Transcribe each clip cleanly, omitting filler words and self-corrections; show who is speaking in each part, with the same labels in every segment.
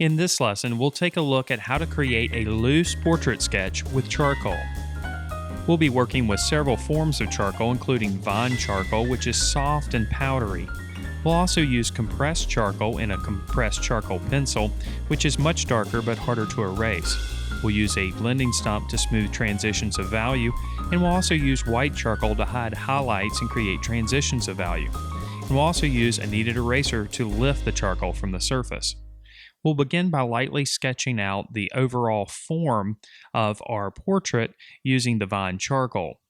Speaker 1: In this lesson, we'll take a look at how to create a loose portrait sketch with charcoal. We'll be working with several forms of charcoal, including vine charcoal, which is soft and powdery. We'll also use compressed charcoal in a compressed charcoal pencil, which is much darker but harder to erase. We'll use a blending stump to smooth transitions of value, and we'll also use white charcoal to hide highlights and create transitions of value. And we'll also use a kneaded eraser to lift the charcoal from the surface. We'll begin by lightly sketching out the overall form of our portrait using the vine charcoal.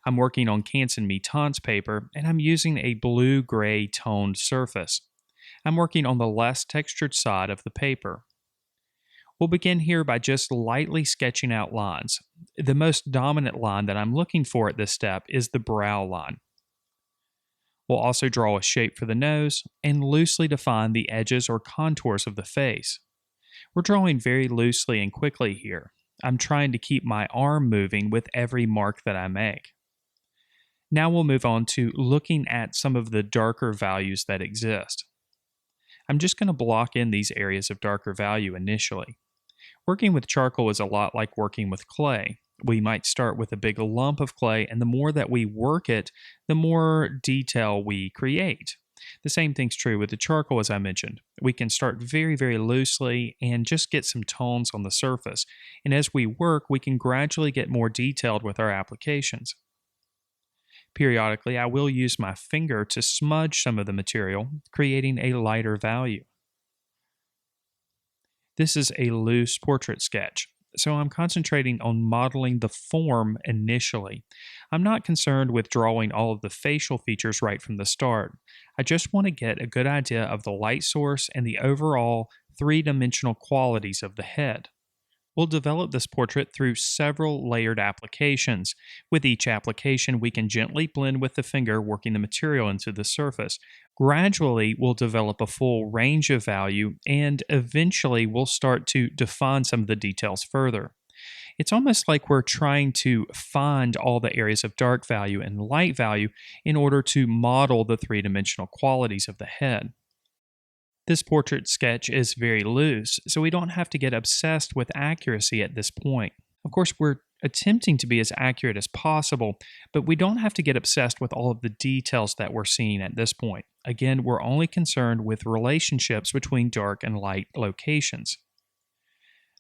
Speaker 1: I'm working on Canson Mi-Teintes paper, and I'm using a blue-gray toned surface. I'm working on the less textured side of the paper. We'll begin here by just lightly sketching out lines. The most dominant line that I'm looking for at this step is the brow line. We'll also draw a shape for the nose and loosely define the edges or contours of the face. We're drawing very loosely and quickly here. I'm trying to keep my arm moving with every mark that I make. Now we'll move on to looking at some of the darker values that exist. I'm just going to block in these areas of darker value initially. Working with charcoal is a lot like working with clay. We might start with a big lump of clay, and the more that we work it, the more detail we create. The same thing's true with the charcoal, as I mentioned. We can start very, very loosely and just get some tones on the surface. And as we work, we can gradually get more detailed with our applications. Periodically, I will use my finger to smudge some of the material, creating a lighter value. This is a loose portrait sketch, so I'm concentrating on modeling the form initially. I'm not concerned with drawing all of the facial features right from the start. I just want to get a good idea of the light source and the overall three-dimensional qualities of the head. We'll develop this portrait through several layered applications. With each application, we can gently blend with the finger, working the material into the surface. Gradually, we'll develop a full range of value, and eventually we'll start to define some of the details further. It's almost like we're trying to find all the areas of dark value and light value in order to model the three-dimensional qualities of the head. This portrait sketch is very loose, so we don't have to get obsessed with accuracy at this point. Of course, we're attempting to be as accurate as possible, but we don't have to get obsessed with all of the details that we're seeing at this point. Again, we're only concerned with relationships between dark and light locations.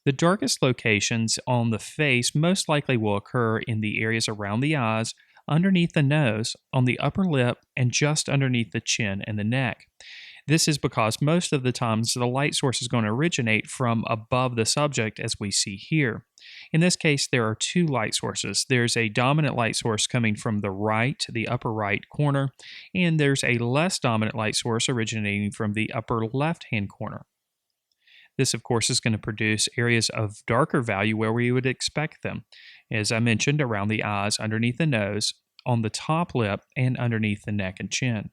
Speaker 1: The darkest locations on the face most likely will occur in the areas around the eyes, underneath the nose, on the upper lip, and just underneath the chin and the neck. This is because most of the times the light source is going to originate from above the subject, as we see here. In this case, there are two light sources. There's a dominant light source coming from the right, the upper right corner, and there's a less dominant light source originating from the upper left-hand corner. This, of course, is going to produce areas of darker value where we would expect them. As I mentioned, around the eyes, underneath the nose, on the top lip, and underneath the neck and chin.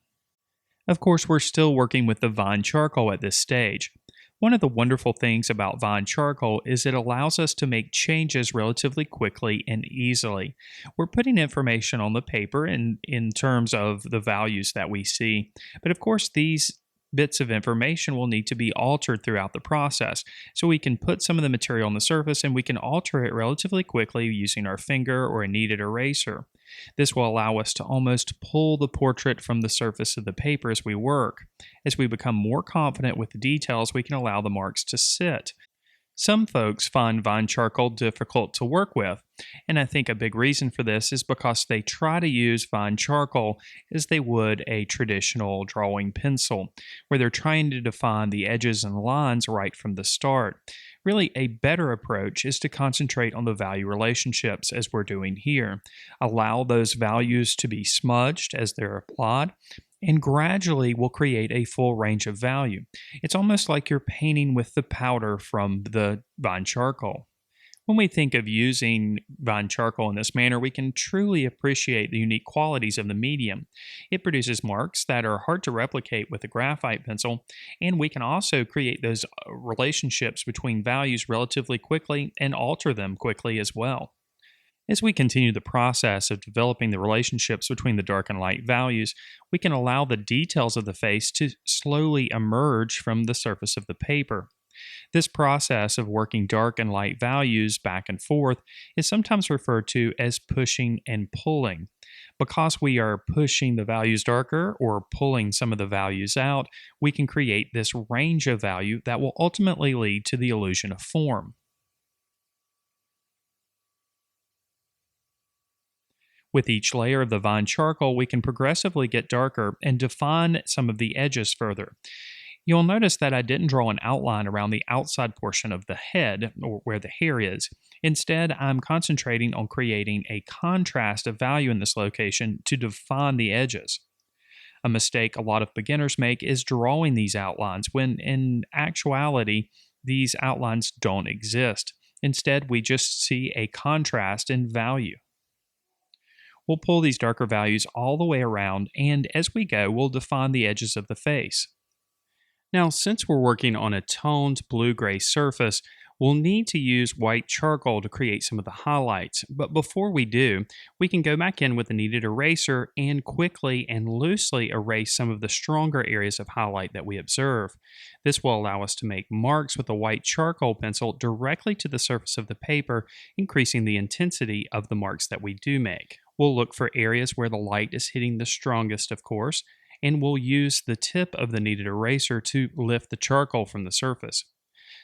Speaker 1: Of course, we're still working with the vine charcoal at this stage. One of the wonderful things about vine charcoal is it allows us to make changes relatively quickly and easily. We're putting information on the paper in terms of the values that we see, but of course these bits of information will need to be altered throughout the process. So we can put some of the material on the surface and we can alter it relatively quickly using our finger or a kneaded eraser. This will allow us to almost pull the portrait from the surface of the paper as we work. As we become more confident with the details, we can allow the marks to sit. Some folks find vine charcoal difficult to work with, and I think a big reason for this is because they try to use vine charcoal as they would a traditional drawing pencil, where they're trying to define the edges and lines right from the start. Really, a better approach is to concentrate on the value relationships as we're doing here. Allow those values to be smudged as they're applied, and gradually will create a full range of value. It's almost like you're painting with the powder from the vine charcoal. When we think of using vine charcoal in this manner, we can truly appreciate the unique qualities of the medium. It produces marks that are hard to replicate with a graphite pencil, and we can also create those relationships between values relatively quickly and alter them quickly as well. As we continue the process of developing the relationships between the dark and light values, we can allow the details of the face to slowly emerge from the surface of the paper. This process of working dark and light values back and forth is sometimes referred to as pushing and pulling. Because we are pushing the values darker or pulling some of the values out, we can create this range of value that will ultimately lead to the illusion of form. With each layer of the Vine charcoal, we can progressively get darker and define some of the edges further. You'll notice that I didn't draw an outline around the outside portion of the head or where the hair is. Instead, I'm concentrating on creating a contrast of value in this location to define the edges. A mistake a lot of beginners make is drawing these outlines when in actuality, these outlines don't exist. Instead, we just see a contrast in value. We'll pull these darker values all the way around, and as we go, we'll define the edges of the face. Now, since we're working on a toned blue-gray surface, we'll need to use white charcoal to create some of the highlights. But before we do, we can go back in with a kneaded eraser and quickly and loosely erase some of the stronger areas of highlight that we observe. This will allow us to make marks with a white charcoal pencil directly to the surface of the paper, increasing the intensity of the marks that we do make. We'll look for areas where the light is hitting the strongest, of course, and we'll use the tip of the kneaded eraser to lift the charcoal from the surface.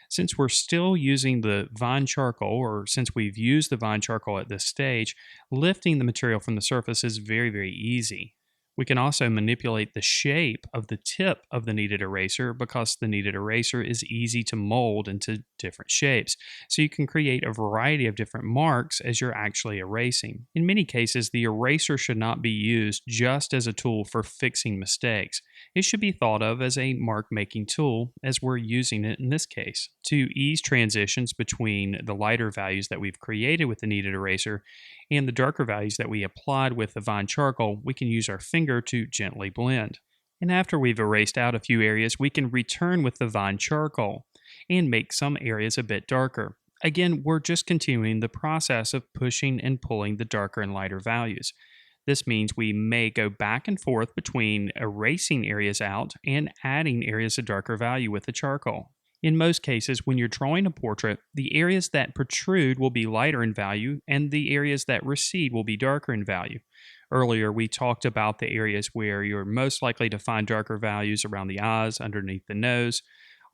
Speaker 1: Since we're still using the vine charcoal, or since we've used the vine charcoal at this stage, lifting the material from the surface is very, very easy. We can also manipulate the shape of the tip of the kneaded eraser because the kneaded eraser is easy to mold into different shapes. So you can create a variety of different marks as you're actually erasing. In many cases, the eraser should not be used just as a tool for fixing mistakes. It should be thought of as a mark making tool as we're using it in this case. To ease transitions between the lighter values that we've created with the kneaded eraser and the darker values that we applied with the vine charcoal, we can use our finger to gently blend. And after we've erased out a few areas, we can return with the vine charcoal and make some areas a bit darker. Again, we're just continuing the process of pushing and pulling the darker and lighter values. This means we may go back and forth between erasing areas out and adding areas of darker value with the charcoal. In most cases, when you're drawing a portrait, the areas that protrude will be lighter in value and the areas that recede will be darker in value. Earlier, we talked about the areas where you're most likely to find darker values around the eyes, underneath the nose,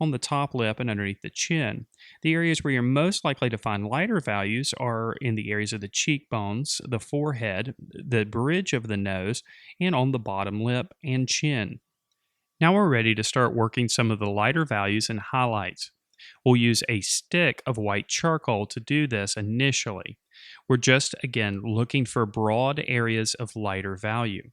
Speaker 1: on the top lip, and underneath the chin. The areas where you're most likely to find lighter values are in the areas of the cheekbones, the forehead, the bridge of the nose, and on the bottom lip and chin. Now we're ready to start working some of the lighter values and highlights. We'll use a stick of white charcoal to do this initially. We're just, again, looking for broad areas of lighter value.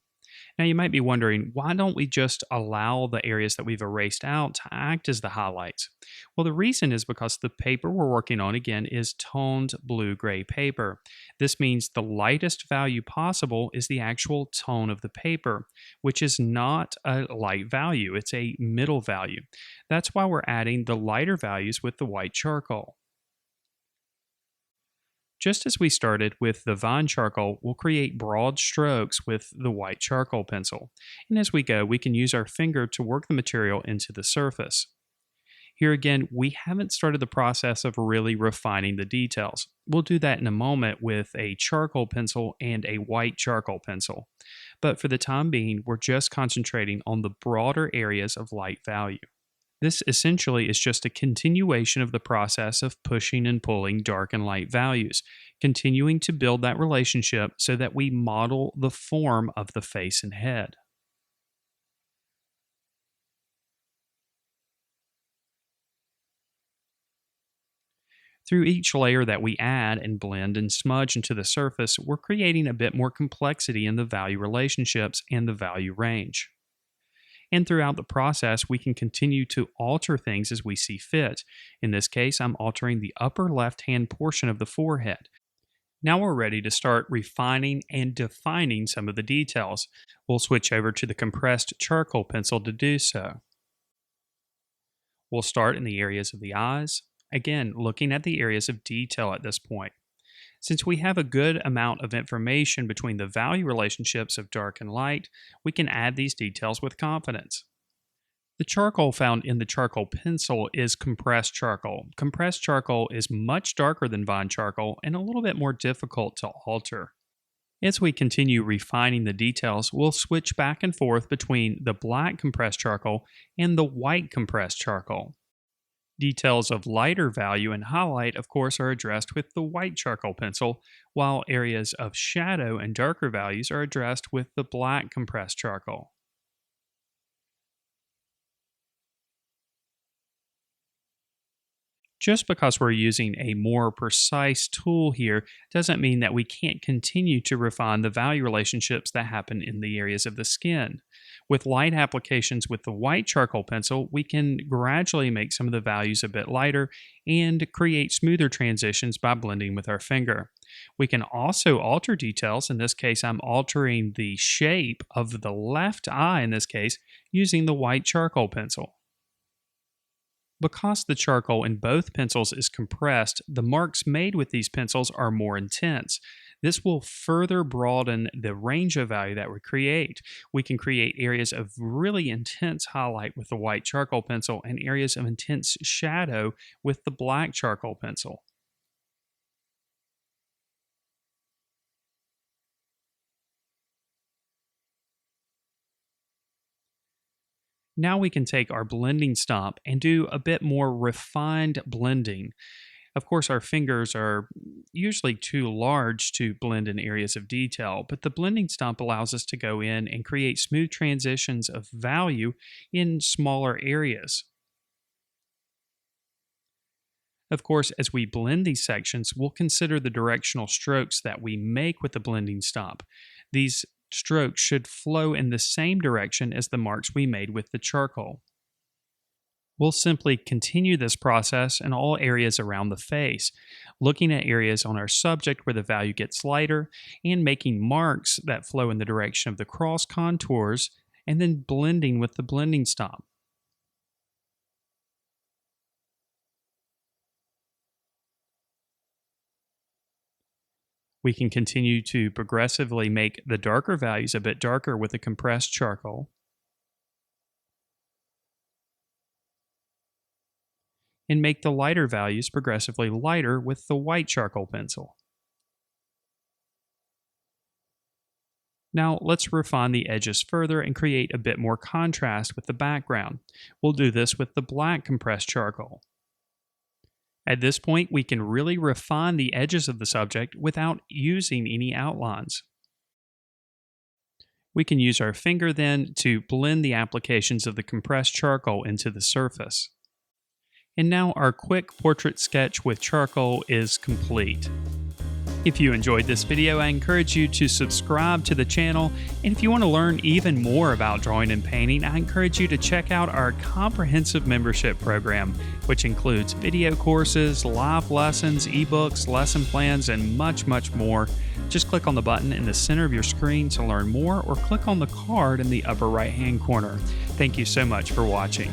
Speaker 1: Now you might be wondering, why don't we just allow the areas that we've erased out to act as the highlights? Well, the reason is because the paper we're working on, again, is toned blue-gray paper. This means the lightest value possible is the actual tone of the paper, which is not a light value, it's a middle value. That's why we're adding the lighter values with the white charcoal. Just as we started with the vine charcoal, we'll create broad strokes with the white charcoal pencil. And as we go, we can use our finger to work the material into the surface. Here again, we haven't started the process of really refining the details. We'll do that in a moment with a charcoal pencil and a white charcoal pencil. But for the time being, we're just concentrating on the broader areas of light value. This essentially is just a continuation of the process of pushing and pulling dark and light values, continuing to build that relationship so that we model the form of the face and head. Through each layer that we add and blend and smudge into the surface, we're creating a bit more complexity in the value relationships and the value range. And throughout the process, we can continue to alter things as we see fit. In this case, I'm altering the upper left-hand portion of the forehead. Now we're ready to start refining and defining some of the details. We'll switch over to the compressed charcoal pencil to do so. We'll start in the areas of the eyes, again, looking at the areas of detail at this point. Since we have a good amount of information between the value relationships of dark and light, we can add these details with confidence. The charcoal found in the charcoal pencil is compressed charcoal. Compressed charcoal is much darker than vine charcoal and a little bit more difficult to alter. As we continue refining the details, we'll switch back and forth between the black compressed charcoal and the white compressed charcoal. Details of lighter value and highlight, of course, are addressed with the white charcoal pencil, while areas of shadow and darker values are addressed with the black compressed charcoal. Just because we're using a more precise tool here doesn't mean that we can't continue to refine the value relationships that happen in the areas of the skin. With light applications with the white charcoal pencil, we can gradually make some of the values a bit lighter and create smoother transitions by blending with our finger. We can also alter details. In this case, I'm altering the shape of the left eye in this case using the white charcoal pencil. Because the charcoal in both pencils is compressed, the marks made with these pencils are more intense. This will further broaden the range of value that we create. We can create areas of really intense highlight with the white charcoal pencil and areas of intense shadow with the black charcoal pencil. Now we can take our blending stomp and do a bit more refined blending. Of course, our fingers are usually too large to blend in areas of detail, but the blending stomp allows us to go in and create smooth transitions of value in smaller areas. Of course, as we blend these sections, we'll consider the directional strokes that we make with the blending stomp. These strokes should flow in the same direction as the marks we made with the charcoal. We'll simply continue this process in all areas around the face, looking at areas on our subject where the value gets lighter and making marks that flow in the direction of the cross contours and then blending with the blending stomp. We can continue to progressively make the darker values a bit darker with the compressed charcoal and make the lighter values progressively lighter with the white charcoal pencil. Now let's refine the edges further and create a bit more contrast with the background. We'll do this with the black compressed charcoal. At this point, we can really refine the edges of the subject without using any outlines. We can use our finger then to blend the applications of the compressed charcoal into the surface. And now our quick portrait sketch with charcoal is complete. If you enjoyed this video, I encourage you to subscribe to the channel, and if you want to learn even more about drawing and painting, I encourage you to check out our comprehensive membership program, which includes video courses, live lessons, ebooks, lesson plans, and much, much more. Just click on the button in the center of your screen to learn more, or click on the card in the upper right-hand corner. Thank you so much for watching.